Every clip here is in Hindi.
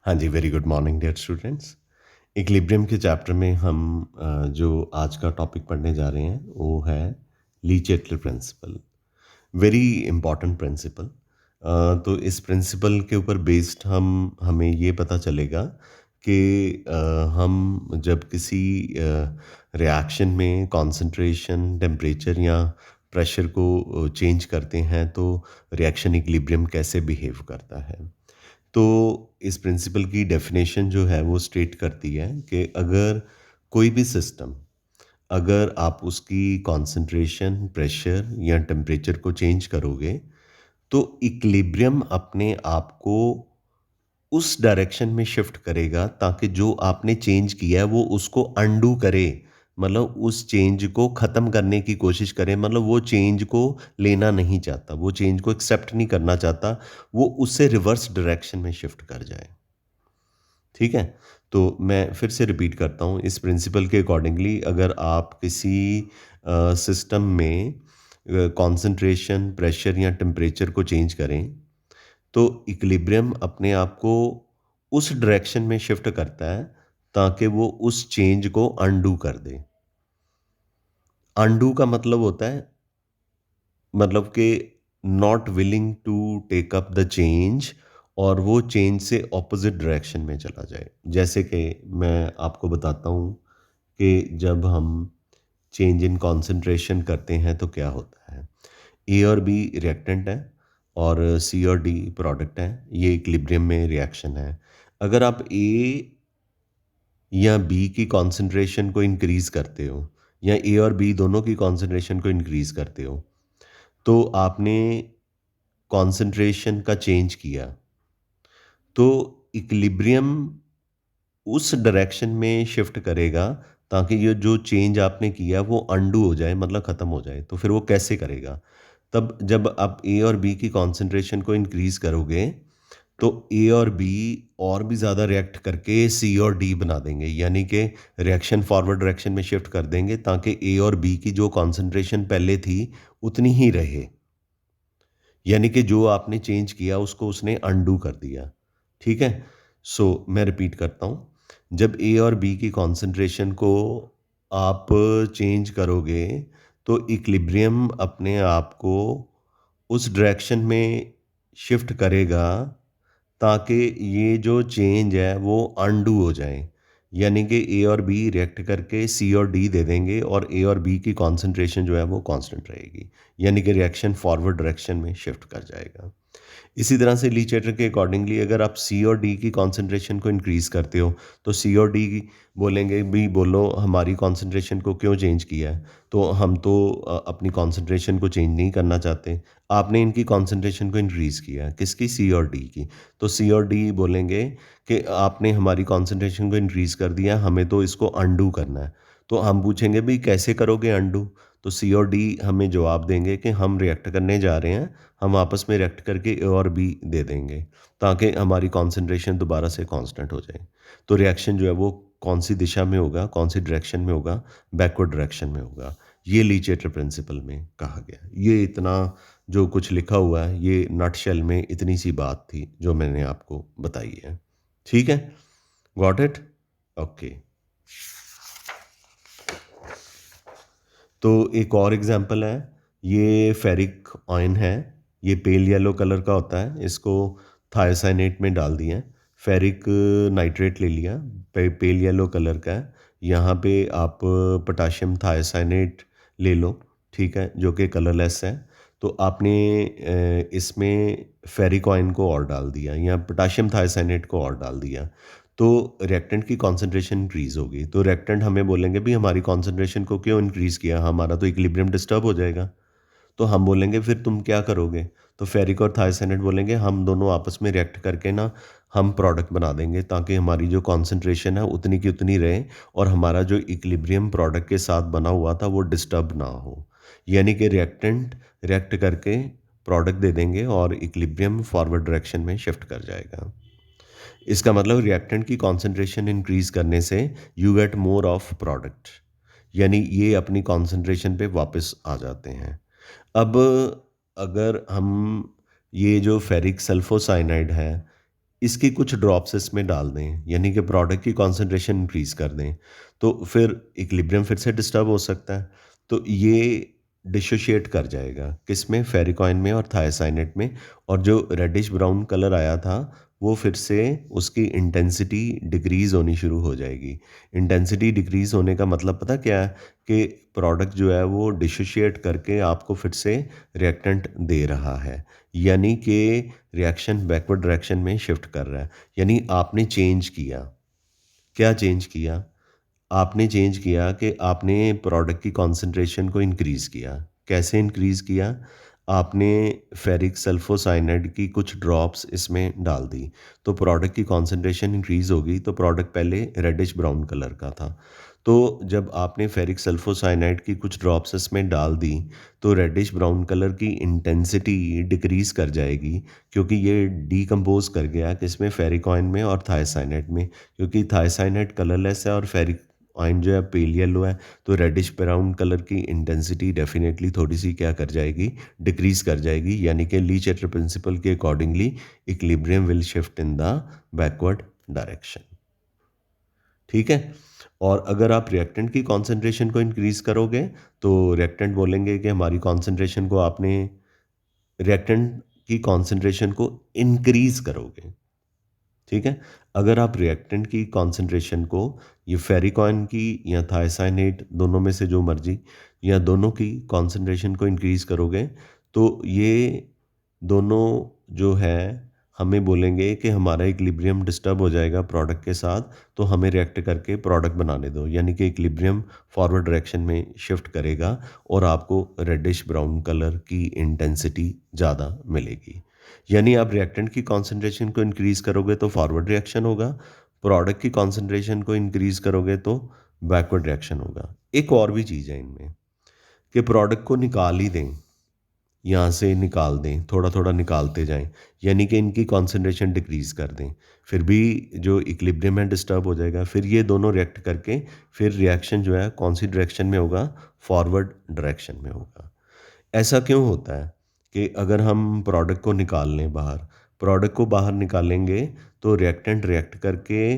हाँ जी, very good morning dear students. Equilibrium के चैप्टर में हम जो आज का टॉपिक पढ़ने जा रहे हैं वो है Le Chatelier principle. Very important principle. तो इस प्रिंसिपल के ऊपर बेस्ड हमें ये पता चलेगा कि हम जब किसी रिएक्शन में कंसंट्रेशन, टेम्परेचर या प्रेशर को चेंज करते हैं तो रिएक्शन इक्विलिब्रियम कैसे बिहेव करता है। तो इस प्रिंसिपल की डेफिनेशन जो है वो स्टेट करती है कि अगर कोई भी सिस्टम, अगर आप उसकी कंसंट्रेशन, प्रेशर या टेम्परेचर को चेंज करोगे तो इक्विलिब्रियम अपने आप को उस डायरेक्शन में शिफ्ट करेगा ताकि जो आपने चेंज किया है वो उसको अंडू करे। मतलब उस चेंज को ख़त्म करने की कोशिश करे, मतलब वो चेंज को लेना नहीं चाहता, वो चेंज को एक्सेप्ट नहीं करना चाहता, वो उससे रिवर्स डायरेक्शन में शिफ्ट कर जाए। ठीक है? तो मैं फिर से रिपीट करता हूँ, इस प्रिंसिपल के अकॉर्डिंगली अगर आप किसी सिस्टम में कंसंट्रेशन, प्रेशर या टेम्परेचर को चेंज करें तो इक्विलिब्रियम अपने आप को उस डायरेक्शन में शिफ्ट करता है ताकि वो उस चेंज को अनडू कर दे। अनडू का मतलब होता है, मतलब कि not willing to take up the change, और वो चेंज से ऑपोजिट डायरेक्शन में चला जाए। जैसे कि मैं आपको बताता हूँ कि जब हम चेंज इन कॉन्सेंट्रेशन करते हैं तो क्या होता है। ए और बी रिएक्टेंट है और सी और डी प्रोडक्ट है। ये इक्विलिब्रियम में रिएक्शन है। अगर आप ए या बी की कॉन्सेंट्रेशन को इंक्रीज करते हो या ए और बी दोनों की कॉन्सेंट्रेशन को इंक्रीज करते हो तो आपने कॉन्सेंट्रेशन का चेंज किया, तो इक्विलिब्रियम उस डायरेक्शन में शिफ्ट करेगा ताकि ये जो चेंज आपने किया वो अनडू हो जाए, मतलब ख़त्म हो जाए। तो फिर वो कैसे करेगा? तब जब आप ए और बी की कॉन्सेंट्रेशन को इंक्रीज़ करोगे तो ए और बी और भी ज़्यादा रिएक्ट करके सी और डी बना देंगे, यानी कि रिएक्शन फॉरवर्ड डायरेक्शन में शिफ्ट कर देंगे ताकि ए और बी की जो कॉन्सेंट्रेशन पहले थी उतनी ही रहे। यानी कि जो आपने चेंज किया उसको उसने अनडू कर दिया। ठीक है? सो मैं रिपीट करता हूँ। जब ए और बी की कॉन्सेंट्रेशन को आप चेंज करोगे तो इक्विलिब्रियम अपने आप को उस डायरेक्शन में शिफ्ट करेगा ताकि ये जो चेंज है वो अनडू हो जाए। यानी कि ए और बी रिएक्ट करके सी और डी दे देंगे और ए और बी की कॉन्सेंट्रेशन जो है वो कांस्टेंट रहेगी। यानी कि रिएक्शन फॉरवर्ड डायरेक्शन में शिफ्ट कर जाएगा। इसी तरह से ली चैटर के अकॉर्डिंगली अगर आप सी और डी की कॉन्सेंट्रेशन को इंक्रीज़ करते हो तो सी और डी बोलेंगे भी, बोलो हमारी कॉन्सेंट्रेशन को क्यों चेंज किया है? तो हम तो अपनी कॉन्सेंट्रेशन को चेंज नहीं करना चाहते। आपने इनकी कॉन्सेंट्रेशन को इंक्रीज़ किया है, किसकी? सी और डी की। तो सी और डी बोलेंगे कि आपने हमारी कॉन्सेंट्रेशन को इंक्रीज़ कर दिया, हमें तो इसको अनडू करना है। तो हम पूछेंगे भई कैसे करोगे अनडू? तो सी और डी हमें जवाब देंगे कि हम रिएक्ट करने जा रहे हैं, हम आपस में रिएक्ट करके ए और बी दे देंगे ताकि हमारी कॉन्सेंट्रेशन दोबारा से कांस्टेंट हो जाए। तो रिएक्शन जो है वो कौन-सी दिशा में होगा, कौन-सी डायरेक्शन में होगा? बैकवर्ड डायरेक्शन में होगा। ये ली चैटर प्रिंसिपल में कहा गया। ये इतना जो कुछ लिखा हुआ है, ये नटशेल में इतनी सी बात थी जो मैंने आपको बताई है। ठीक है? Got it? ओके। तो एक और एग्जांपल है, ये फेरिक आयन है, ये पेल येलो कलर का होता है, इसको थायोसाइनेट में डाल दिया, फेरिक नाइट्रेट ले लिया, पेल येलो कलर का है, यहाँ पे आप पोटाशियम थायोसाइनेट ले लो, ठीक है, जो कि कलरलेस है। तो आपने इसमें फेरिक आयन को और डाल दिया या पोटाशियम थायोसाइनेट को और डाल दिया, तो रिएक्टेंट की कॉन्सेंट्रेशन इंक्रीज़ होगी। तो रिएक्टेंट हमें बोलेंगे भई हमारी कॉन्सेंट्रेशन को क्यों इंक्रीज़ किया? हमारा तो इक्विलिब्रियम डिस्टर्ब हो जाएगा। तो हम बोलेंगे फिर तुम क्या करोगे? तो फेरिक और थायोसाइनेट बोलेंगे हम दोनों आपस में रिएक्ट करके ना हम प्रोडक्ट बना देंगे ताकि हमारी जो कॉन्सेंट्रेशन है उतनी की उतनी रहे और हमारा जो इक्विलिब्रियम प्रोडक्ट के साथ बना हुआ था वो डिस्टर्ब ना हो। यानी कि रिएक्टेंट रिएक्ट करके प्रोडक्ट दे देंगे और इक्विलिब्रियम फॉरवर्ड डायरेक्शन में शिफ्ट कर जाएगा। इसका मतलब रिएक्टेंट की कॉन्सेंट्रेशन इंक्रीज करने से you get more of product, यानी ये अपनी कॉन्सेंट्रेशन पे वापस आ जाते हैं। अब अगर हम ये जो फेरिक सल्फोसाइनाइड है इसकी कुछ ड्रॉप्स इसमें डाल दें, यानी कि प्रोडक्ट की कॉन्सेंट्रेशन इंक्रीज़ कर दें, तो फिर इक्विलिब्रियम फिर से डिस्टर्ब हो सकता है। तो ये डिसोशिएट कर जाएगा, किसमें? फेरिकॉइन में और थायासाइनेट में, और जो रेडिश ब्राउन कलर आया था, वो फिर से उसकी इंटेंसिटी डिक्रीज़ होनी शुरू हो जाएगी। इंटेंसिटी डिक्रीज़ होने का मतलब पता क्या है? कि प्रोडक्ट जो है वो डिसोशिएट करके आपको फिर से रिएक्टेंट दे रहा है। यानी कि रिएक्शन बैकवर्ड डायरेक्शन में शिफ्ट कर रहा है। यानी आपने चेंज किया। क्या चेंज किया? आपने चेंज किया कि आपने प्रोडक्ट की कॉन्सेंट्रेशन को इंक्रीज़ किया। कैसे इंक्रीज़ किया? आपने फेरिक सल्फोसाइनाइड की कुछ ड्रॉप्स इसमें डाल दी। तो प्रोडक्ट की कॉन्सेंट्रेशन इंक्रीज़ हो गई, तो प्रोडक्ट पहले रेडिश ब्राउन कलर का था। तो जब आपने फेरिक सल्फोसाइनाइड की कुछ ड्रॉप्स इसमें डाल दी, तो रेडिश ब्राउन कलर की इंटेंसिटी डिक्रीज़ कर जाएगी, क्योंकि ये डिकम्पोज़ कर गया किसमें? फेरिकॉइन में और थायसाइनाइड में। क्योंकि थायसाइनाइड कलरलेस है और फेरिकॉइन जो है पेल येलो है, तो रेडिश ब्राउन कलर की इंटेंसिटी डेफिनेटली थोड़ी-सी क्या कर जाएगी? डिक्रीज़ कर जाएगी, यानी कि लीच-एटर प्रिंसिपल के accordingly equilibrium will shift in the backward direction. ठीक है? और अगर आप रिएक्टेंट की कॉन्सेंट्रेशन को इंक्रीज़ करोगे, तो रिएक्टेंट बोलेंगे कि हमारी कॉन्सेंट्रेशन को आपने रिएक्टेंट की कॉन्सेंट्रेशन को इंक्रीज़ करोगे। ठीक है? अगर आप रिएक्टेंट की कॉन्सेंट्रेशन को ये फेरिकॉइन की या थायसाइनेट दोनों में से जो मर्ज़ी, या दोनों की कॉन्सेंट्रेशन को इंक्रीज़ करोगे, तो ये दोनों जो है हमें बोलेंगे कि हमारा इक्विलिब्रियम डिस्टर्ब हो जाएगा प्रोडक्ट के साथ, तो हमें रिएक्ट करके प्रोडक्ट बनाने दो। यानी कि इक्विलिब्रियम फॉरवर्ड डायरेक्शन में शिफ्ट करेगा और आपको रेडिश ब्राउन कलर की इंटेंसिटी ज़्यादा मिलेगी। यानी आप रिएक्टेंट की कॉन्सेंट्रेशन को इंक्रीज़ करोगे तो फॉरवर्ड रिएक्शन होगा, प्रोडक्ट की कॉन्सेंट्रेशन को इंक्रीज़ करोगे तो बैकवर्ड रिएक्शन होगा। एक और भी चीज़ है इनमें, कि प्रोडक्ट को निकाल ही दें, यहाँ से निकाल दें, थोड़ा-थोड़ा निकालते जाएँ, यानी कि इनकी कॉन्सेंट्रेशन डिक्रीज़ कर दें। फिर भी जो इक्विलिब्रियम है डिस्टर्ब हो जाएगा, फिर ये दोनों रिएक्ट करके फिर रिएक्शन जो है कौन-सी डायरेक्शन में होगा? फॉरवर्ड डायरेक्शन में होगा। ऐसा क्यों होता है कि अगर हम प्रोडक्ट को निकाल लें बाहर, प्रोडक्ट को बाहर निकालेंगे तो रिएक्टेंट रिएक्ट करके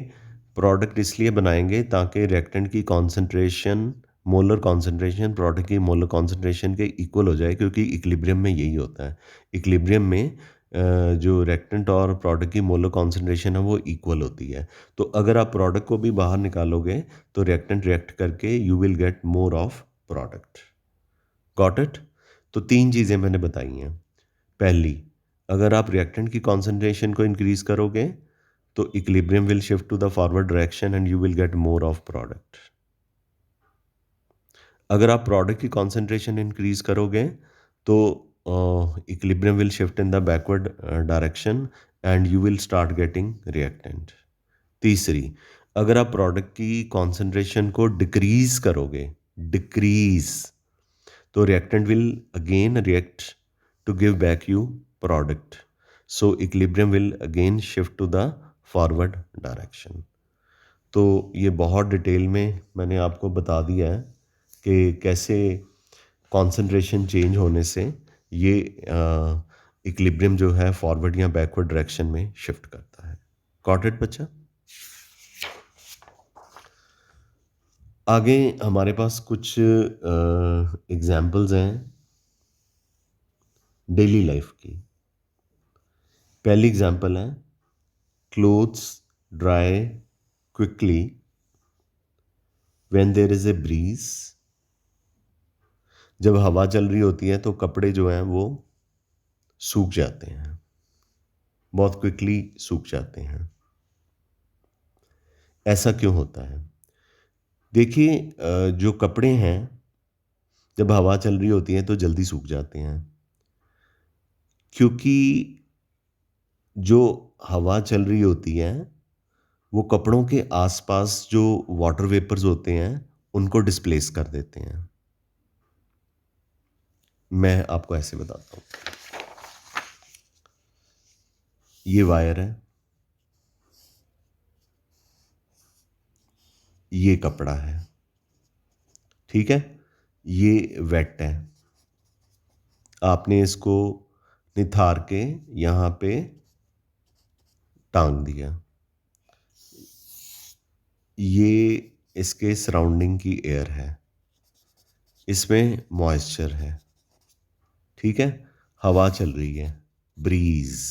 प्रोडक्ट इसलिए बनाएंगे ताकि रिएक्टेंट की कॉन्सेंट्रेशन, मोलर कॉन्सेंट्रेशन प्रोडक्ट की मोलर कॉन्सेंट्रेशन के इक्वल हो जाए, क्योंकि इक्विलिब्रियम में यही होता है। इक्विलिब्रियम में जो रिएक्टेंट और प्रोडक्ट की मोलर कॉन्सेंट्रेशन है वो इक्वल होती है। तो अगर आप प्रोडक्ट को भी बाहर निकालोगे तो रिएक्टेंट रिएक्ट करके you will get more of product. Got it? तो 3 चीज़ें मैंने बताई हैं। पहली, अगर आप रिएक्टेंट की कॉन्सेंट्रेशन को इंक्रीज़ करोगे, तो equilibrium will shift to the forward direction and you will get more of product. अगर आप प्रोडक्ट की कॉन्सेंट्रेशन इंक्रीज़ करोगे, तो equilibrium will shift in the backward direction and you will start getting reactant. तीसरी, अगर आप प्रोडक्ट की कॉन्सेंट्रेशन को डिक्रीज़ करोगे, डिक्रीज़, तो reactant will again react to give back you product. So equilibrium will again shift to the forward direction. तो ये बहुत डिटेल में मैंने आपको बता दिया है कि कैसे कंसंट्रेशन चेंज होने से ये इक्विलिब्रियम जो है फॉरवर्ड या बैकवर्ड डायरेक्शन में शिफ्ट करता है। गॉट इट बच्चा? आगे हमारे पास कुछ एग्जाम्पल्स हैं डेली लाइफ की। पहली एग्जाम्पल है, clothes dry quickly when there is a breeze. जब हवा चल रही होती है तो कपड़े जो हैं वो सूख जाते हैं, बहुत क्विकली सूख जाते हैं। ऐसा क्यों होता है? देखिए, जो कपड़े हैं जब हवा चल रही होती है तो जल्दी सूख जाते हैं, क्योंकि जो हवा चल रही होती है वो कपड़ों के आसपास जो वाटर वेपर्स होते हैं उनको डिस्प्लेस कर देते हैं। मैं आपको ऐसे बताता हूँ। ये वायर है, ये कपड़ा है, ठीक है? ये वेट है। आपने इसको निथार के यहाँ पे टांग दिया। ये इसके सराउंडिंग की एयर है, इसमें मॉइस्चर है, ठीक है? हवा चल रही है, ब्रीज़,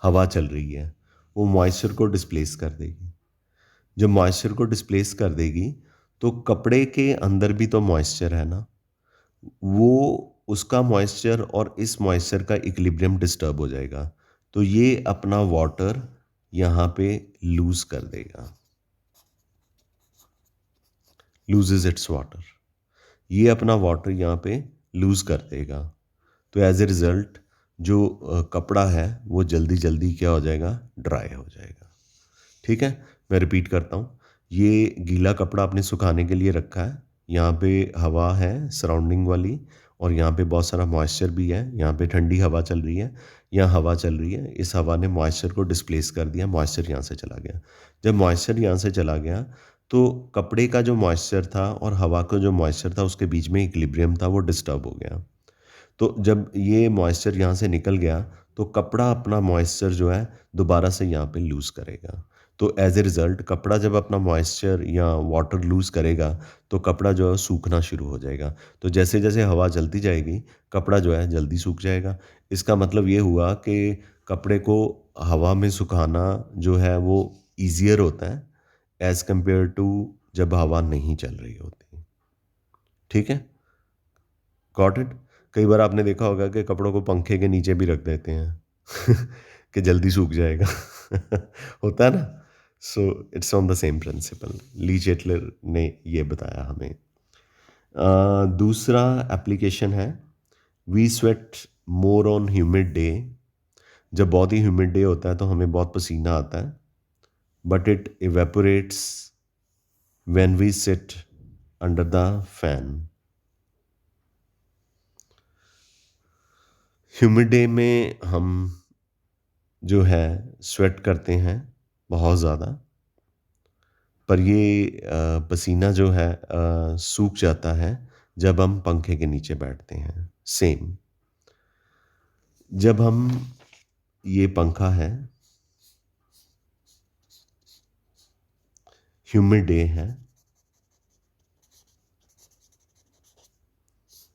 हवा चल रही है, वो मॉइस्चर को डिस्प्लेस कर देगी। जब मॉइस्चर को डिस्प्लेस कर देगी, तो कपड़े के अंदर भी तो मॉइस्चर है ना, वो उसका मॉइस्चर और इस मॉइस्चर का इक्विलिब्रियम डिस्टर्ब हो जाएगा। तो ये अपना वाटर यहाँ पे लूज़ कर देगा, लूजेस इट्स वाटर। ये अपना वाटर यहाँ पे लूज़ कर देगा। तो एज ए रिज़ल्ट जो कपड़ा है वो जल्दी जल्दी क्या हो जाएगा, ड्राई हो जाएगा। ठीक है, मैं रिपीट करता हूँ। ये गीला कपड़ा आपने सुखाने के लिए रखा है, यहाँ पे हवा है सराउंडिंग वाली, और यहाँ पे बहुत सारा मॉइस्चर भी है, यहाँ पे ठंडी हवा चल रही है, यहाँ हवा चल रही है, इस हवा ने मॉइस्चर को डिस्प्लेस कर दिया, मॉइस्चर यहाँ से चला गया। जब मॉइस्चर यहाँ से चला गया, तो कपड़े का जो मॉइस्चर था और हवा का जो मॉइस्चर था उसके बीच में इक्विलिब्रियम था, वो डिस्टर्ब हो गया। तो जब ये मॉइस्चर यहाँ से निकल गया, तो कपड़ा अपना मॉइस्चर जो है दोबारा से यहाँ पे लूज़ करेगा। तो एज ए रिज़ल्ट कपड़ा जब अपना मॉइस्चर या वाटर लूज़ करेगा, तो कपड़ा जो है सूखना शुरू हो जाएगा। तो जैसे जैसे हवा चलती जाएगी, कपड़ा जो है जल्दी सूख जाएगा। इसका मतलब ये हुआ कि कपड़े को हवा में सुखाना जो है वो ईज़ियर होता है एज़ कम्पेयर टू जब हवा नहीं चल रही होती। ठीक है? Got it? कई बार आपने देखा होगा कि कपड़ों को पंखे के नीचे भी रख देते हैं कि जल्दी सूख जाएगा। होता है ना? So it's on the same principle. Le Chatelier ने ये बताया हमें। दूसरा एप्लीकेशन है, we sweat more on humid day. जब बहुत ही ह्यूमिड डे होता है तो हमें बहुत पसीना आता है, but it evaporates when we sit under the fan. Humid day में हम जो है स्वेट करते हैं बहुत ज़्यादा, पर ये पसीना जो है सूख जाता है जब हम पंखे के नीचे बैठते हैं। सेम, जब हम, ये पंखा है, ह्यूमिड डे है,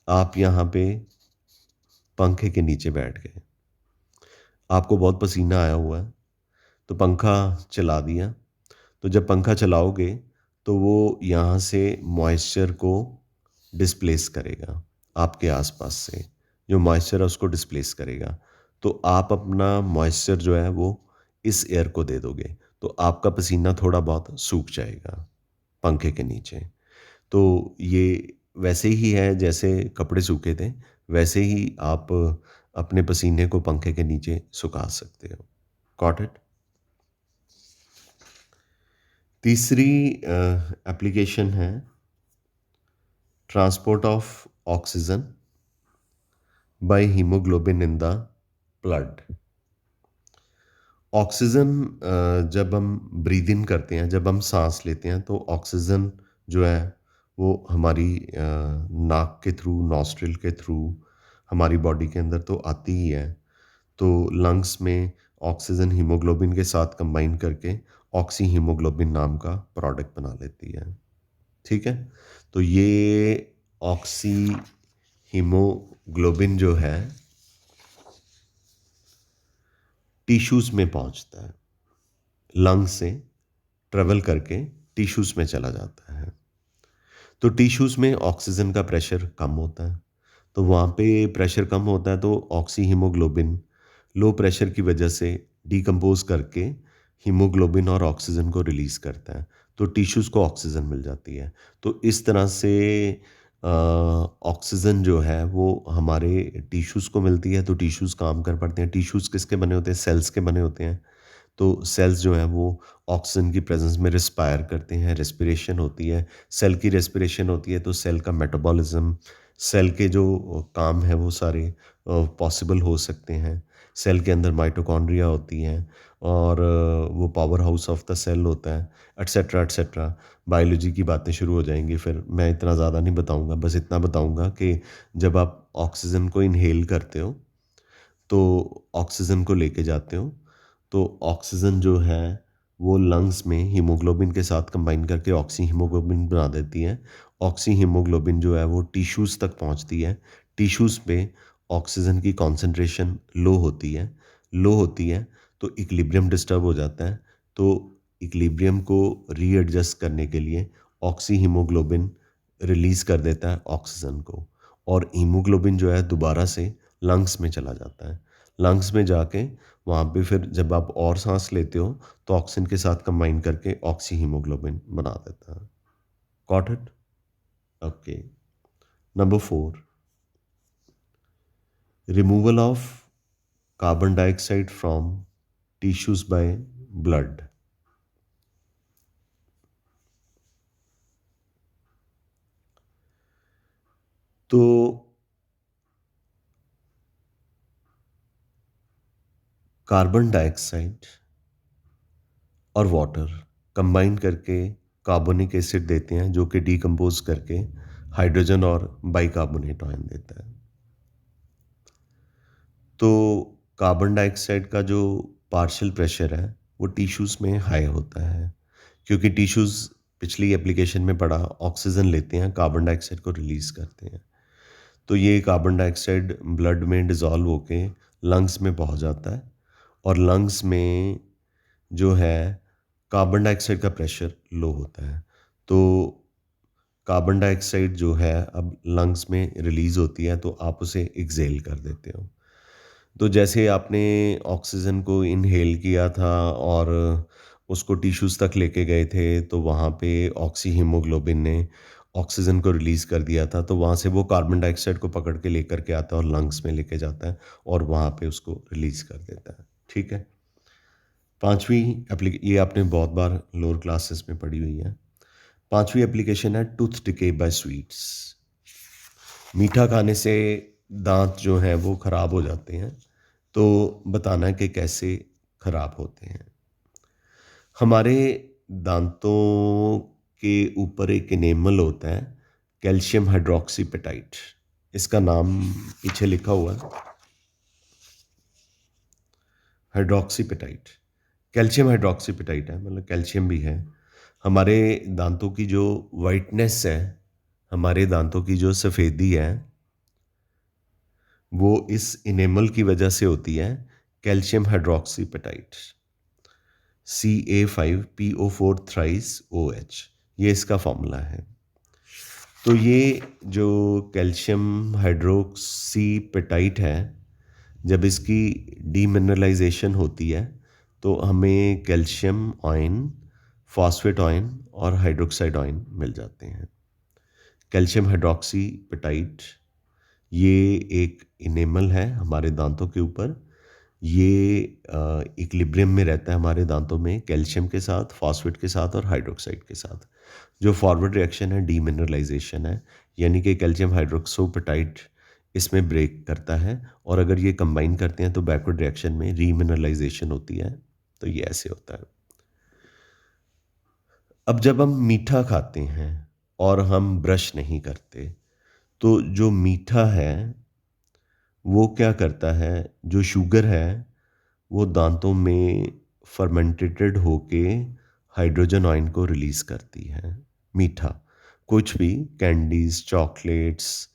आप यहाँ पे पंखे के नीचे बैठ गए, आपको बहुत पसीना आया हुआ है, तो पंखा चला दिया। तो जब पंखा चलाओगे तो वो यहाँ से मॉइस्चर को डिस्प्लेस करेगा, आपके आसपास से जो मॉइस्चर है उसको डिस्प्लेस करेगा। तो आप अपना मॉइस्चर जो है वो इस एयर को दे दोगे, तो आपका पसीना थोड़ा बहुत सूख जाएगा पंखे के नीचे। तो ये वैसे ही है जैसे कपड़े सूखे थे, वैसे ही आप अपने पसीने को पंखे के नीचे सुखा सकते हो। Got it? तीसरी एप्लीकेशन है transport of oxygen by haemoglobin in the blood. Oxygen जब हम ब्रीद इन करते हैं, जब हम सांस लेते हैं, तो ऑक्सीजन जो है वो हमारी नाक के थ्रू, नॉस्ट्रिल के थ्रू हमारी बॉडी के अंदर तो आती ही है। तो लंग्स में ऑक्सीजन हीमोग्लोबिन के साथ कंबाइन करके ऑक्सी हीमोग्लोबिन नाम का प्रोडक्ट बना लेती है। ठीक है? तो ये ऑक्सी हीमोग्लोबिन जो है टिश्यूज़ में पहुंचता है, लंग से ट्रेवल करके टिश्यूज़ में चला जाता है। तो टिश्यूज़ में ऑक्सीजन का प्रेशर कम होता है, तो वहाँ पे प्रेशर कम होता है, तो ऑक्सी हीमोग्लोबिन लो प्रेशर की वजह से डिकम्पोज करके हीमोग्लोबिन और ऑक्सीजन को रिलीज़ करता है, तो टिश्यूज़ को ऑक्सीजन मिल जाती है। तो इस तरह से ऑक्सीजन जो है वो हमारे टिश्यूज़ को मिलती है, तो टिश्यूज़ काम कर पड़ते हैं। टिश्यूज़ किसके बने होते हैं? सेल्स के बने होते हैं। तो सेल्स जो हैं वो ऑक्सीजन की प्रेजेंस में रिस्पायर करते हैं, रेस्पिरेशन होती है। सेल की रेस्पिरेशन होती है तो सेल का मेटाबॉलिज्म, सेल के जो काम है वो सारे पॉसिबल हो सकते हैं। सेल के अंदर माइटोकॉन्ड्रिया होती हैं, और वो power house of the cell होता है, एटसेट्रा एटसेट्रा। बायोलॉजी की बातें शुरू हो जाएंगी, फिर मैं इतना ज़्यादा नहीं बताऊंगा, बस इतना बताऊंगा कि जब आप ऑक्सीजन को इनहेल करते हो तो ऑक्सीजन को लेके जाते हो, तो ऑक्सीजन जो है वो लंग्स में हीमोग्लोबिन के साथ कंबाइन करके ऑक्सी हीमोग्लोबिन बना देती है। ऑक्सी हीमोग्लोबिन जो है वो टिश्यूज़ तक पहुंचती है। टिश्यूज़ पे ऑक्सीजन की कॉन्सेंट्रेशन लो होती है तो इक्विलिब्रियम डिस्टर्ब हो जाता है। तो इक्विलिब्रियम को रीएडजस्ट करने के लिए ऑक्सी हीमोग्लोबिन रिलीज़ कर देता है ऑक्सीजन को, और हीमोग्लोबिन जो है दोबारा से लंग्स में चला जाता है। लंग्स में जाके वहाँ पे फिर जब आप और सांस लेते हो तो ऑक्सीजन के साथ कंबाइन करके ऑक्सी हीमोग्लोबिन बना देता है। Got it? Okay. Number 4, removal of carbon dioxide from tissues by blood. तो कार्बन डाइऑक्साइड और वाटर कंबाइन करके कार्बोनिक एसिड देते हैं, जो कि डिकम्पोज करके हाइड्रोजन और बाइकार्बोनेट आयन देता है। तो कार्बन डाइऑक्साइड का जो पार्शियल प्रेशर है वो टिश्यूज़ में हाई होता है, क्योंकि टिश्यूज़ पिछली एप्लीकेशन में पढ़ा ऑक्सीजन लेते हैं, कार्बन डाइऑक्साइड को रिलीज़ करते हैं। तो ये कार्बन डाइऑक्साइड ब्लड में डिज़ोल्व होके लंग्स में पहुंच जाता है, और लंग्स में जो है कार्बन डाइऑक्साइड का प्रेशर लो होता है। तो कार्बन डाइऑक्साइड जो है अब लंग्स में रिलीज़ होती है तो आप उसे एक्सहेल कर देते हो। तो जैसे आपने ऑक्सीजन को इनहेल किया था और उसको टिश्यूज़ तक लेके गए थे, तो वहाँ पे ऑक्सी हीमोग्लोबिन ने ऑक्सीजन को रिलीज़ कर दिया था, तो वहाँ से वो कार्बन डाइऑक्साइड को पकड़ के लेकर के आता है और लंग्स में लेके जाता है और वहाँ पे उसको रिलीज़ कर देता है। ठीक है? पाँचवीं ये आपने बहुत बार लोअर क्लासेस में पढ़ी हुई है। पाँचवीं एप्लीकेशन है टूथ डिके बाय स्वीट्स। मीठा खाने से दांत जो हैं वो खराब हो जाते हैं। तो बताना कि कैसे खराब होते हैं। हमारे दांतों के ऊपर एक इनेमल होता है, कैल्शियम हाइड्रोक्सीपेटाइट। इसका नाम पीछे लिखा हुआ है, हाइड्रोक्सीपेटाइट। कैल्शियम हाइड्रोक्सीपेटाइट है, मतलब कैल्शियम भी है। हमारे दांतों की जो वाइटनेस है, हमारे दांतों की जो सफ़ेदी है, वो इस इनेमल की वजह से होती है, कैल्शियम हाइड्रोक्सीपेटाइट। Ca5PO4 थ्राइस OH, ये इसका फॉर्मूला है। तो ये जो कैल्शियम हाइड्रोक्सीपेटाइट है, जब इसकी डीमिनरलाइजेशन होती है तो हमें कैल्शियम आयन, फॉस्फेट आयन और हाइड्रोक्साइड आयन मिल जाते हैं। कैल्शियम हाइड्रोक्सीपेटाइट ये एक इनेमल है हमारे दांतों के ऊपर। ये इक्विलिब्रियम में रहता है हमारे दांतों में, कैल्शियम के साथ, फॉस्फेट के साथ और हाइड्रोक्साइड के साथ। जो फॉरवर्ड रिएक्शन है डीमिनरलाइजेशन है, यानी कि कैल्शियम हाइड्रोक्सोपेटाइट इसमें ब्रेक करता है, और अगर ये कंबाइन करते हैं तो बैकवर्ड रिएक्शन में रीमिनरलाइजेशन होती है। तो ये ऐसे होता है। अब जब हम मीठा खाते हैं और हम ब्रश नहीं करते, तो जो मीठा है वो क्या करता है, जो शुगर है वो दांतों में फर्मेंटेटेड होके हाइड्रोजन आयन को रिलीज करती है। मीठा कुछ भी, कैंडीज, चॉकलेट्स,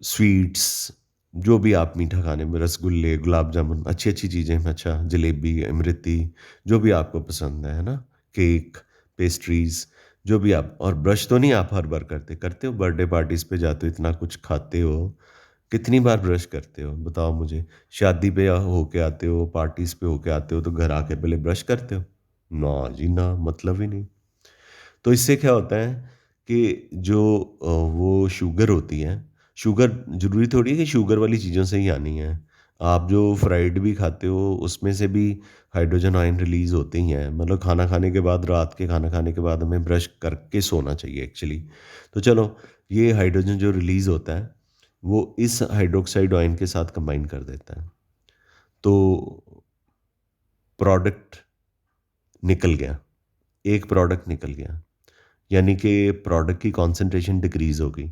स्वीट्स, जो भी आप मीठा खाने में, रसगुल्ले, गुलाब जामुन, अच्छी अच्छी चीज़ें, अच्छा जलेबी, इमरती, जो भी आपको पसंद है ना, केक, पेस्ट्रीज, जो भी आप, और ब्रश तो नहीं आप हर बार करते हो, बर्थडे पार्टीज पे जाते हो, इतना कुछ खाते हो, कितनी बार ब्रश करते हो बताओ मुझे? शादी पे होके आते हो, पार्टीज पे होके आते हो, तो घर आके पहले ब्रश करते हो? ना जी ना, मतलब ही नहीं। तो इससे क्या होता है कि जो वो शुगर होती है, शुगर ज़रूरी थोड़ी है कि शुगर वाली चीज़ों से ही आनी है। आप जो फ्राइड भी खाते हो उसमें से भी हाइड्रोजन आयन रिलीज़ होते ही हैं। मतलब खाना खाने के बाद, रात के खाना खाने के बाद हमें ब्रश करके सोना चाहिए एक्चुअली। तो चलो, ये हाइड्रोजन जो रिलीज़ होता है वो इस हाइड्रोक्साइड आयन के साथ कंबाइन कर देता है। तो प्रोडक्ट निकल गया, एक प्रोडक्ट निकल गया, यानी कि प्रोडक्ट की कॉन्सेंट्रेशन डिक्रीज़ हो गई।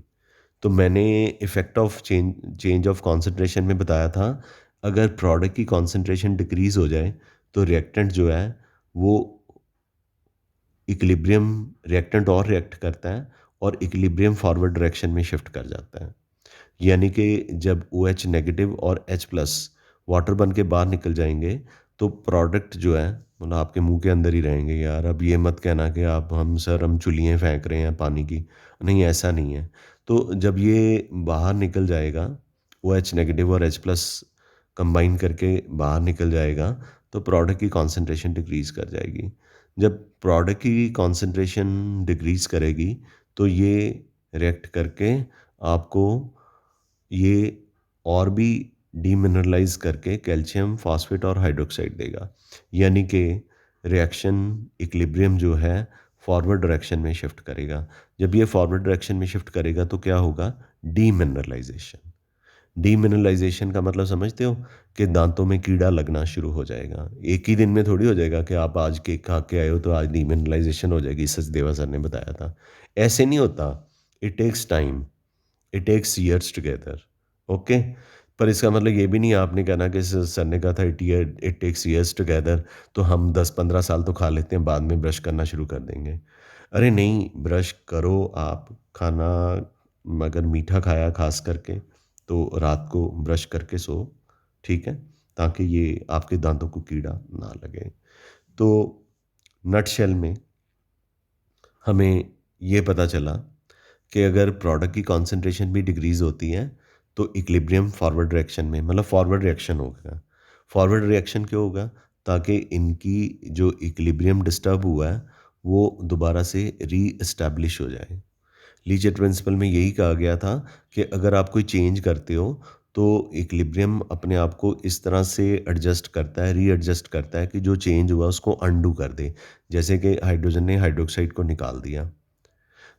तो मैंने effect of change of concentration में बताया था, अगर प्रोडक्ट की कॉन्सेंट्रेशन डिक्रीज़ हो जाए, तो रिएक्टेंट जो है वो इक्विलिब्रियम रिएक्टेंट और रिएक्ट करता है और इक्विलिब्रियम फॉरवर्ड डायरेक्शन में शिफ्ट कर जाता है। यानी कि जब OH नेगेटिव और H प्लस वाटर बन के बाहर निकल जाएँगे, तो प्रोडक्ट जो है मतलब आपके मुँह के अंदर ही रहेंगे यार। अब ये मत कहना कि आप हम चुलियाँ फेंक रहे हैं पानी की। नहीं, ऐसा नहीं है। तो जब ये बाहर निकल जाएगा, OH नेगेटिव और H प्लस कंबाइन करके बाहर निकल जाएगा, तो प्रोडक्ट की कॉन्सेंट्रेशन डिक्रीज़ कर जाएगी। जब प्रोडक्ट की कॉन्सेंट्रेशन डिक्रीज़ करेगी, तो ये रिएक्ट करके आपको ये और भी डीमिनरलाइज़ करके कैल्शियम फॉस्फेट और हाइड्रोक्साइड देगा। यानी कि रिएक्शन इक्विलिब्रियम जो है फॉरवर्ड डायरेक्शन में शिफ्ट करेगा। जब ये फॉरवर्ड डायरेक्शन में शिफ्ट करेगा तो क्या होगा? डीमिनरलाइज़ेशन। डीमिनरलाइज़ेशन का मतलब समझते हो? कि दाँतों में कीड़ा लगना शुरू हो जाएगा। एक ही दिन में थोड़ी हो जाएगा कि आप आज केक खा के आए हो तो आज डीमिनरलाइज़ेशन हो जाएगी, सचदेवा सर ने बताया था। ऐसे नहीं होता। It takes time. It takes years together. Okay. पर इसका मतलब ये भी नहीं है आपने कहना कि सर ने कहा था इट टेक्स ईयर्स टुगेदर, तो हम 10-15 साल तो खा लेते हैं, बाद में ब्रश करना शुरू कर देंगे। अरे नहीं, ब्रश करो आप। खाना अगर मीठा खाया खास करके, तो रात को ब्रश करके सो, ठीक है, ताकि ये आपके दांतों को कीड़ा ना लगे। तो नटशेल में हमें ये पता चला कि अगर प्रोडक्ट की कॉन्सेंट्रेशन भी डिक्रीज़ होती है, तो इक्विलिब्रियम फॉरवर्ड डायरेक्शन में मतलब फॉरवर्ड रिएक्शन होगा। फॉरवर्ड रिएक्शन क्यों होगा? ताकि इनकी जो इक्विलिब्रियम डिस्टर्ब हुआ है, वो दोबारा से रीएस्टैब्लिश हो जाए। लीचेट प्रिंसिपल में यही कहा गया था कि अगर आप कोई चेंज करते हो, तो इक्विलिब्रियम अपने आप को इस तरह से एडजस्ट करता है, रीएडजस्ट करता है कि जो चेंज हुआ उसको अनडू कर दे। जैसे कि हाइड्रोजन ने हाइड्रोक्साइड को निकाल दिया।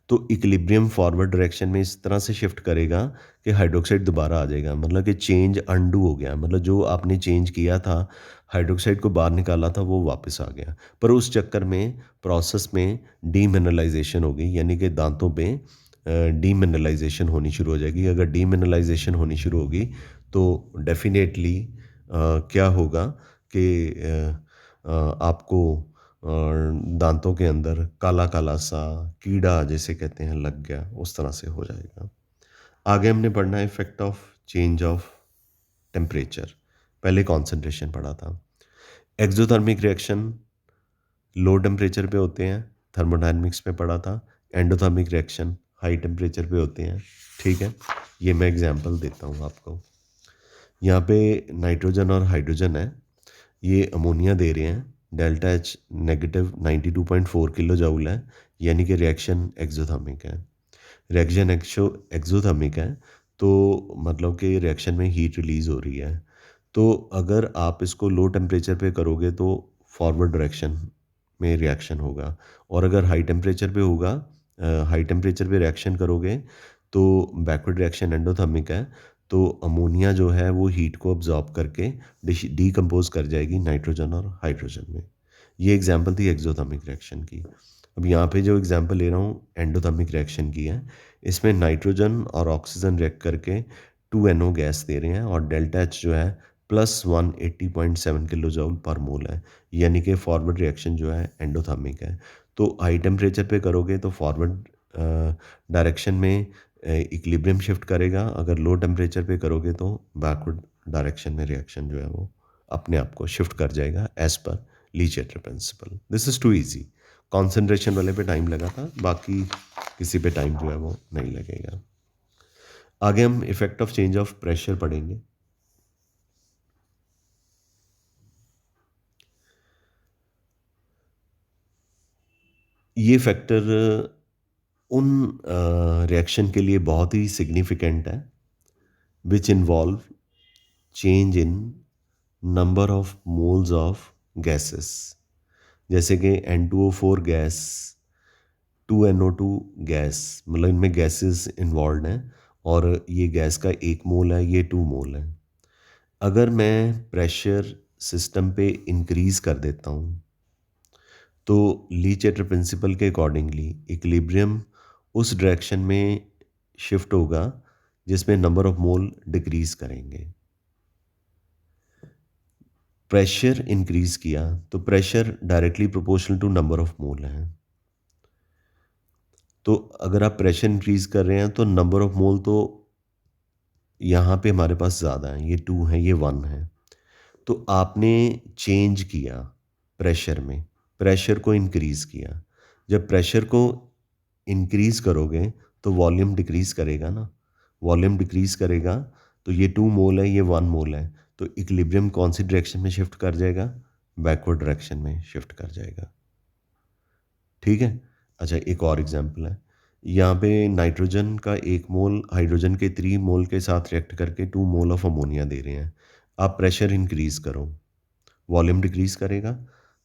तो इक्विलिब्रियम फॉरवर्ड डायरेक्शन में इस तरह से शिफ्ट करेगा कि हाइड्रोक्साइड दोबारा आ जाएगा, मतलब कि चेंज अनडू हो गया, मतलब जो आपने चेंज किया था, हाइड्रोक्साइड को बाहर निकाला था, वो वापस आ गया। पर उस चक्कर में प्रोसेस में डीमिनरलाइजेशन हो गई, यानी कि दांतों पे डीमिनरलाइजेशन होनी शुरू हो जाएगी। अगर डीमिनरलाइजेशन होनी शुरू होगी तो डेफिनेटली क्या होगा कि आपको दांतों के अंदर काला-काला सा कीड़ा जिसे कहते हैं लग गया, उस तरह से हो जाएगा। आगे हमने पढ़ना है effect of change of temperature. पहले कॉन्सन्ट्रेशन पढ़ा था। एक्ज़ोथर्मिक रिएक्शन लो टेम्परेचर पे होते हैं, थर्मोडायनामिक्स में पढ़ा था। एंडोथर्मिक रिएक्शन हाई टेम्परेचर पे होते हैं, ठीक है? ये मैं एग्ज़ाम्पल देता हूँ आपको। यहाँ पे नाइट्रोजन और हाइड्रोजन है, ये अमोनिया दे रहे हैं। Delta H negative 92.4 kilo joule है, यानी कि रिएक्शन एक्सोथर्मिक है। रिएक्शन एक्सोथर्मिक है, तो मतलब कि रिएक्शन में हीट रिलीज़ हो रही है। तो अगर आप इसको लो टेम्परेचर पे करोगे तो फॉरवर्ड डायरेक्शन में रिएक्शन होगा, और अगर हाई टेम्परेचर पे होगा, हाई टेम्परेचर पे रिएक्शन करोगे तो बैकवर्ड रिएक्शन एंडोथर्मिक है। तो अमोनिया जो है वो हीट को अब्जॉर्ब करके डीकम्पोज कर जाएगी नाइट्रोजन और हाइड्रोजन में। ये एग्जांपल थी एक्सोथर्मिक रिएक्शन की। अब यहाँ पे जो एग्जांपल ले रहा हूँ एंडोथर्मिक रिएक्शन की है। इसमें नाइट्रोजन और ऑक्सीजन रिएक्ट करके 2NO गैस दे रहे हैं, और डेल्टा एच जो है प्लस 180.7 किलो जूल पर मोल है, यानी कि फॉरवर्ड रिएक्शन जो है एंडोथर्मिक है। तो हाई टेम्परेचर पे करोगे तो फॉरवर्ड डायरेक्शन में इक्विलिब्रियम शिफ्ट करेगा, अगर लो टेम्परेचर पे करोगे तो बैकवर्ड डायरेक्शन में रिएक्शन जो है वो अपने आप को शिफ्ट कर जाएगा as per Le Chatelier principle. This is too easy. Concentration वाले पे टाइम लगा था, बाकी किसी पे टाइम जो है वो नहीं लगेगा। आगे हम effect of change of pressure पढ़ेंगे। ये फैक्टर उन रिएक्शन के लिए बहुत ही सिग्निफिकेंट है which involve change in number of moles of gases. जैसे कि N2O4 गैस, 2NO2 गैस, मतलब इनमें गैसेस इन्वॉल्व हैं, और ये गैस का 1 मोल है, ये 2 मोल है। अगर मैं प्रेशर सिस्टम पे इंक्रीज़ कर देता हूँ, तो लीचेटर प्रिंसिपल के अकॉर्डिंगली इक्विलिब्रियम उस डायरेक्शन में शिफ्ट होगा जिसमें नंबर ऑफ मोल डिक्रीज करेंगे। प्रेशर इंक्रीज किया तो pressure directly proportional to number of mole है। तो अगर आप प्रेशर इंक्रीज कर रहे हैं तो नंबर ऑफ मोल तो यहाँ पे हमारे पास ज़्यादा है, ये 2 है, ये 1 है। तो आपने चेंज किया प्रेशर में, प्रेशर को इंक्रीज किया। जब प्रेशर को इंक्रीज करोगे तो वॉल्यूम डिक्रीज करेगा ना, वॉल्यूम डिक्रीज करेगा तो ये 2 मोल है, ये 1 मोल है, तो इक्विलिब्रियम कौन सी डायरेक्शन में शिफ्ट कर जाएगा? बैकवर्ड डायरेक्शन में शिफ्ट कर जाएगा। ठीक है। अच्छा, एक और एग्जांपल है। यहाँ पे नाइट्रोजन का 1 मोल हाइड्रोजन के 3 मोल के साथ रिएक्ट करके 2 मोल ऑफ अमोनिया दे रहे हैं। आप प्रेशर इंक्रीज करो, वॉल्यूम डिक्रीज करेगा,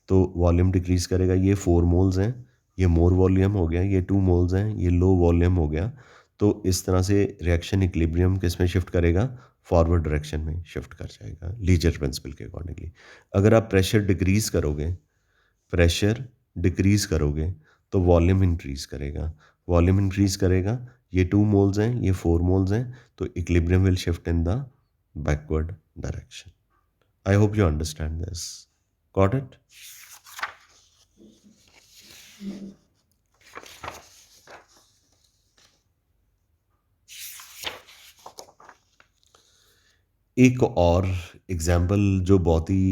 तो वॉल्यूम डिक्रीज करेगा, ये 4 मोल्स हैं, ये मोर वॉल्यूम हो गया, ये 2 मोल्स हैं, ये लो वॉल्यूम हो गया। तो इस तरह से रिएक्शन इक्विलिब्रियम किस में शिफ्ट करेगा? फॉरवर्ड डायरेक्शन में शिफ्ट कर जाएगा लीजर प्रिंसिपल के अकॉर्डिंगली। अगर आप प्रेशर डिक्रीज करोगे, प्रेशर डिक्रीज करोगे तो वॉल्यूम इंक्रीज करेगा, वॉल्यूम इंक्रीज करेगा, ये 2 मोल्स हैं, ये 4 मोल्स हैं, तो equilibrium will shift in the backward direction. I hope you understand this. Got it? एक और एग्जाम्पल जो बहुत ही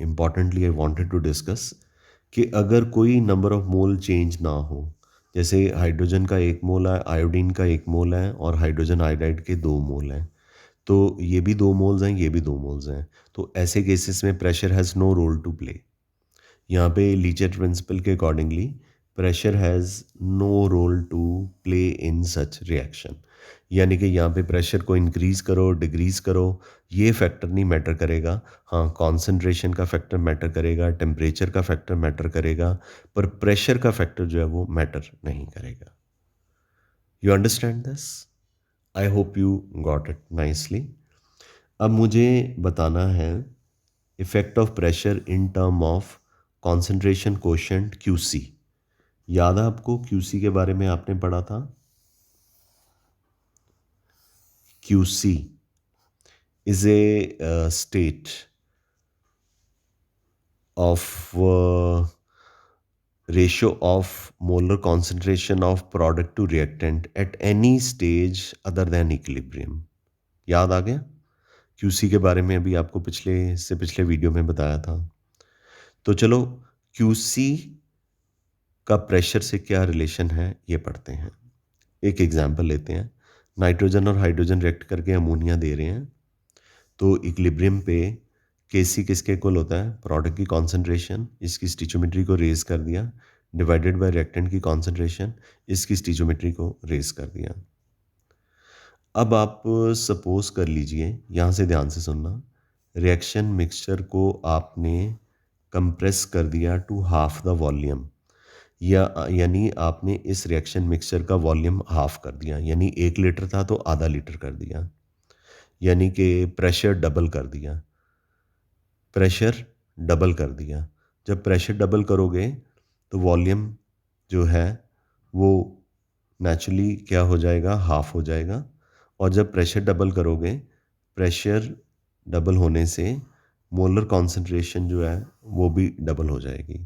importantly I wanted to discuss, कि अगर कोई नंबर ऑफ मोल चेंज ना हो, जैसे हाइड्रोजन का 1 मोल है, आयोडीन का 1 मोल है और हाइड्रोजन आयोडाइड के 2 मोल हैं, तो ये भी 2 मोल्स हैं, ये भी 2 मोल्स हैं, तो ऐसे केसेस में pressure has no role to play. यहाँ पे लीचेट प्रिंसिपल के accordingly pressure has no role to play in such reaction. यानी कि यहाँ पे प्रेशर को इंक्रीज़ करो डिक्रीज़ करो, ये फैक्टर नहीं मैटर करेगा। हाँ, कॉन्सेंट्रेशन का फैक्टर मैटर करेगा, टेम्परेचर का फैक्टर मैटर करेगा, पर प्रेशर का फैक्टर जो है वो मैटर नहीं करेगा। You understand this? I hope you got it nicely. अब मुझे बताना है effect of pressure in term of concentration quotient QC। याद है आपको QC के बारे में आपने पढ़ा था? QC is a state of ratio of molar concentration of product to reactant at any stage other than equilibrium। याद आ गया? QC के बारे में अभी आपको पिछले वीडियो में बताया था। तो चलो QC का प्रेशर से क्या रिलेशन है ये पढ़ते हैं। एक एग्जांपल लेते हैं। नाइट्रोजन और हाइड्रोजन रिएक्ट करके अमोनिया दे रहे हैं, तो इक्विलिब्रियम पे Kc किसके इक्वल होता है? प्रोडक्ट की कॉन्सेंट्रेशन, इसकी स्टिचोमेट्री को रेज कर दिया, डिवाइडेड बाय रिएक्टेंट की कॉन्सेंट्रेशन, इसकी स्टिचोमेट्री को रेज कर दिया। अब आप सपोज कर लीजिए, यहाँ से ध्यान से सुनना, रिएक्शन मिक्सचर को आपने कंप्रेस कर दिया टू हाफ द वॉल्यूम, यानी आपने इस रिएक्शन मिक्सचर का वॉल्यूम हाफ कर दिया, यानी 1 लीटर था तो आधा लीटर कर दिया, यानी कि प्रेशर डबल कर दिया, प्रेशर डबल कर दिया। जब प्रेशर डबल करोगे तो वॉल्यूम जो है वो नेचुरली क्या हो जाएगा? हाफ हो जाएगा। और जब प्रेशर डबल करोगे, प्रेशर डबल होने से मोलर कॉन्सेंट्रेशन जो है वो भी डबल हो जाएगी,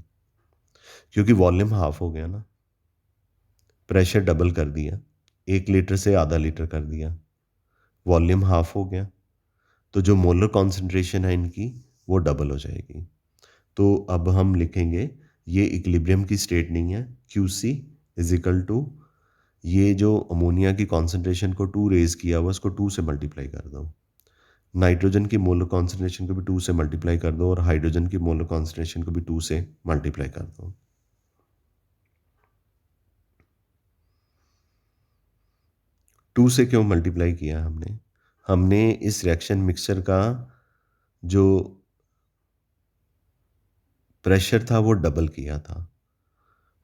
क्योंकि वॉल्यूम हाफ हो गया ना। प्रेशर डबल कर दिया, 1 लीटर से आधा लीटर कर दिया, वॉल्यूम हाफ हो गया, तो जो मोलर कॉन्सेंट्रेशन है इनकी वो डबल हो जाएगी। तो अब हम लिखेंगे, ये इक्विलिब्रियम की स्टेट नहीं है, QC इज इक्वल टू, ये जो अमोनिया की कॉन्सेंट्रेशन को 2 रेज किया हुआ उसको 2 से मल्टीप्लाई कर दो, नाइट्रोजन की मोलर कॉन्सेंट्रेशन को भी 2 से मल्टीप्लाई कर दो, और हाइड्रोजन की मोलर कॉन्सेंट्रेशन को भी 2 से मल्टीप्लाई कर दो। 2 से क्यों मल्टीप्लाई किया हमने? हमने इस रिएक्शन मिक्सचर का जो प्रेशर था वो डबल किया था,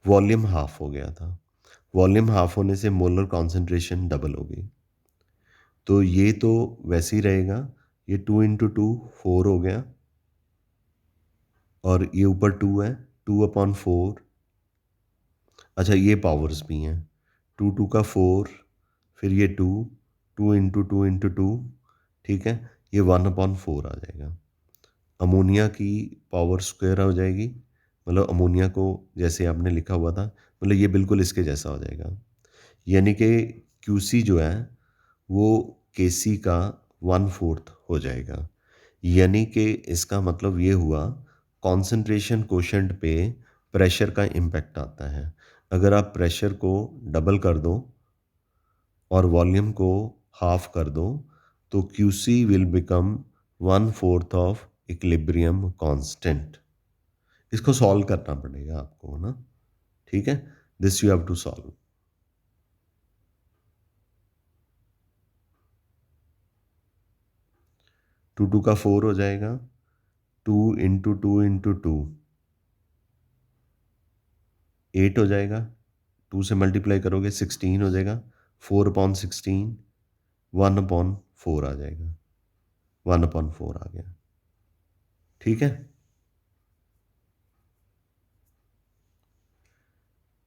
वॉल्यूम हाफ हो गया था, वॉल्यूम हाफ होने से मोलर कॉन्सेंट्रेशन डबल हो गई। तो ये तो वैसे ही रहेगा, ये 2 × 2 4 हो गया, और ये ऊपर 2 है, 2/4। अच्छा, ये पावर्स भी हैं, 2 × 2 = 4, फिर ये 2, 2 इंटू 2 इंटू 2, ठीक है, ये 1/4 आ जाएगा। अमोनिया की पावर स्क्वायर हो जाएगी, मतलब अमोनिया को जैसे आपने लिखा हुआ था, मतलब ये बिल्कुल इसके जैसा हो जाएगा। यानी कि क्यूसी जो है वो केसी का 1/4 हो जाएगा। यानी कि इसका मतलब ये हुआ, कॉन्सेंट्रेशन कोशेंट पे प्रेशर का इम्पैक्ट आता है। अगर आप प्रेशर को डबल कर दो और वॉल्यूम को हाफ कर दो, तो Q C will become 1/4 of equilibrium constant. इसको सॉल्व करना पड़ेगा आपको ना, ठीक है, this you have to solve. 2 2 का 4 हो जाएगा, 2 इंटू 2 इंटू 2 8 हो जाएगा, 2 से मल्टीप्लाई करोगे 16 हो जाएगा, 4/16 1/4 आ जाएगा, 1/4 आ गया, ठीक है।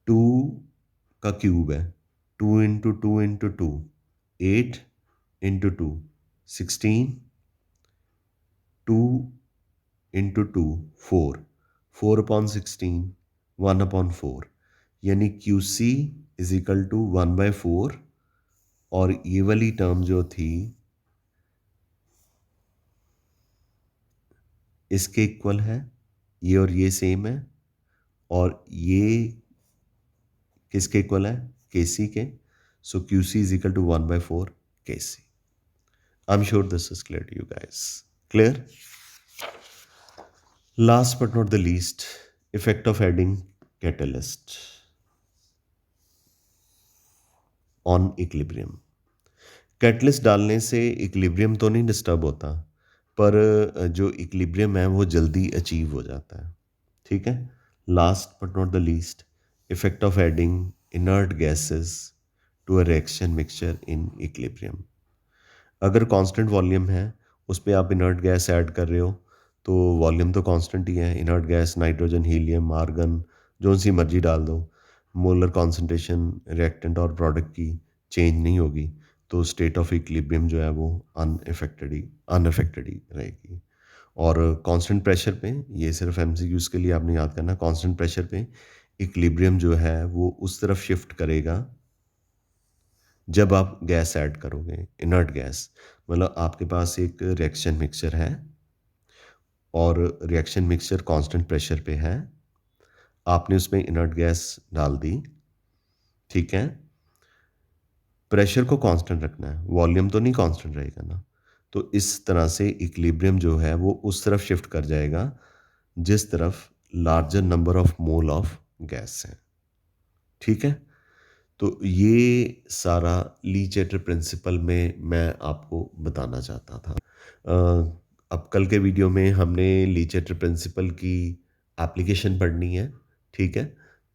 2 का क्यूब है, 2 इंटू 2 इंटू 2 8 इंटू 2 16, 2 इंटू 2 4, 4/16 1/4, यानी Q C is equal to 1/4। और ये वाली टर्म जो थी इसके इक्वल है, ये और ये सेम है, और ये किसके इक्वल है, के सी के। So Q C is equal to 1/4 K C. I am sure this is clear to you guys. Clear. Last but not the least, effect of adding catalyst on equilibrium. Catalyst डालने से इक्विलिब्रियम तो नहीं डिस्टर्ब होता, पर जो इक्विलिब्रियम है वो जल्दी अचीव हो जाता है, ठीक है। Last but not the least, effect of adding inert gases to a reaction mixture in equilibrium. अगर कांस्टेंट वॉल्यूम है, उस पर आप इनर्ट गैस ऐड कर रहे हो, तो वॉल्यूम तो कांस्टेंट ही है। Inert gas nitrogen, helium, argon, जो सी मर्जी डाल दो, मोलर कॉन्सेंट्रेशन रिएक्टेंट और प्रोडक्ट की चेंज नहीं होगी, तो स्टेट ऑफ इक्विलिब्रियम जो है वो अनअफेक्टेड ही रहेगी। और कांस्टेंट प्रेशर पे, ये सिर्फ एमसीक्यूज़ के लिए आपने याद करना, कांस्टेंट प्रेशर पे इक्विलिब्रियम जो है वो उस तरफ शिफ्ट करेगा जब आप गैस ऐड करोगे, इनर्ट गैस। मतलब आपके पास एक रिएक्शन मिक्सचर है और रिएक्शन मिक्सचर कांस्टेंट प्रेशर पे है, आपने उसमें इनर्ट गैस डाल दी, ठीक है। प्रेशर को कांस्टेंट रखना है, वॉल्यूम तो नहीं कांस्टेंट रहेगा ना। तो इस तरह से इक्विलिब्रियम जो है वो उस तरफ शिफ्ट कर जाएगा जिस तरफ larger number of mole of gas है, ठीक है। तो ये सारा लीचेटर प्रिंसिपल में मैं आपको बताना चाहता था। अब कल के वीडियो में हमने लीचेटर प्रिंसिपल की एप्लीकेशन पढ़नी है, ठीक है।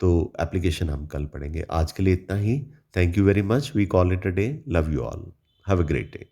तो एप्लीकेशन हम कल पढ़ेंगे। आज के लिए इतना ही। Thank you very much. We call it a day. Love you all. Have a great day.